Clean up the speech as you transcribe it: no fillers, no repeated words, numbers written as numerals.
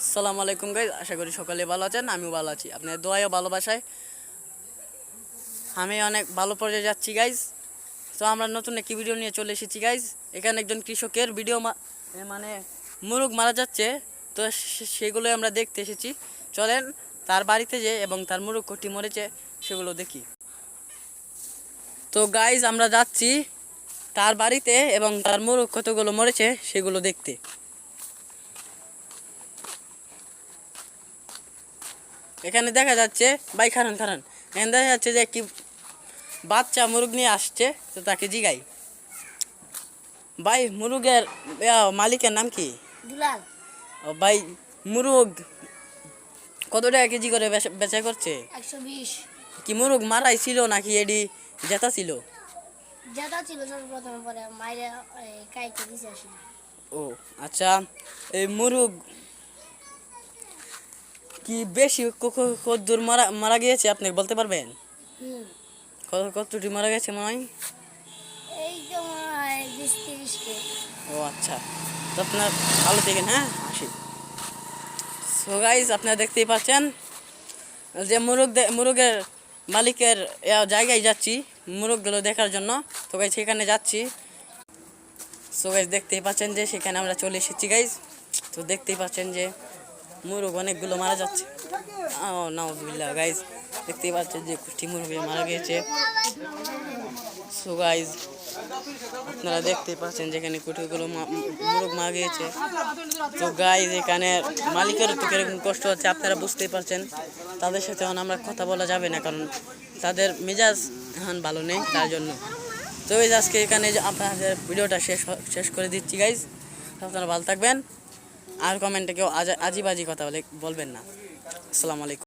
আসসালামু আলাইকুম গাইজ, আশা করি সকালে ভালো আছেন। আমিও ভালো আছি, আপনার দোয়া ও ভালোবাসায় আমি অনেক ভালো পর্যায়ে যাচ্ছি গাইজ। তো আমরা নতুন একটি ভিডিও নিয়ে চলে এসেছি গাইজ। এখানে একজন কৃষকের ভিডিও মানে মুরগ মারা যাচ্ছে, তো সেগুলোই আমরা দেখতে এসেছি। চলেন তার বাড়িতে যে এবং তার মুরগ কটি মরেছে সেগুলো দেখি। তো গাইজ আমরা যাচ্ছি তার বাড়িতে এবং তার মুরগ কতগুলো মরেছে সেগুলো দেখতে। এখানে দেখা যাচ্ছে, ভাই খারান খারান, এখানে দেখা যাচ্ছে যে একটি বাচ্চা মুরগ নিয়ে আসছে। তো তাকে জিগাই, ভাই মুরগের মালিকের নাম কি? দুলাল। ও ভাই, মুরগ কত টাকা কেজি করে বেচা করছে? 120। কি মুরগ মারাই ছিল নাকি এডি জেতা ছিল? যেটা ছিল সর্বপ্রথম, পরে মাইরে কাইতে দিছে আসি। ও আচ্ছা, এই মুরগ কি বেশি কতদূর মারা মারা গিয়েছে আপনি বলতে পারবেন? কতটি মারা গেছে মনে হয়? এই তো মনে হয় 20-30 কে। ও আচ্ছা, তো আপনার ভালো দেখেন, হ্যাঁ আসি। সো গাইজ আপনারা দেখতেই পাচ্ছেন যে মুরগের মালিকের জায়গায় যাচ্ছি মুরগগুলো দেখার জন্য। তো গাইজ সেখানে যাচ্ছি। সো গাইজ দেখতেই পাচ্ছেন যে সেখানে আমরা চলে এসেছি গাইজ। তো দেখতেই পাচ্ছেন যে মুরগ অনেকগুলো মারা যাচ্ছে। ও নাউজুবিল্লাহ গাইজ, দেখতেই পাচ্ছেন যে কুষ্টি মুরগি মারা গিয়েছে। সো গাইজ আপনারা দেখতেই পাচ্ছেন যেখানে কুটিগুলো মুরগ মারা গিয়েছে। তো গাইজ এখানে মালিকের তো কিরকম কষ্ট হচ্ছে আপনারা বুঝতেই পারছেন। তাদের সাথে এখন আমরা কথা বলা যাবে না, কারণ তাদের মেজাজ এখন ভালো নেই, তার জন্য। তো এই আজকে এখানে আপনাদের ভিডিওটা শেষ করে দিচ্ছি গাইজ। আপনারা ভালো থাকবেন, আর কমেন্টে কেউ আজি বাজি কথা বলবেন না। আসসালামু আলাইকুম।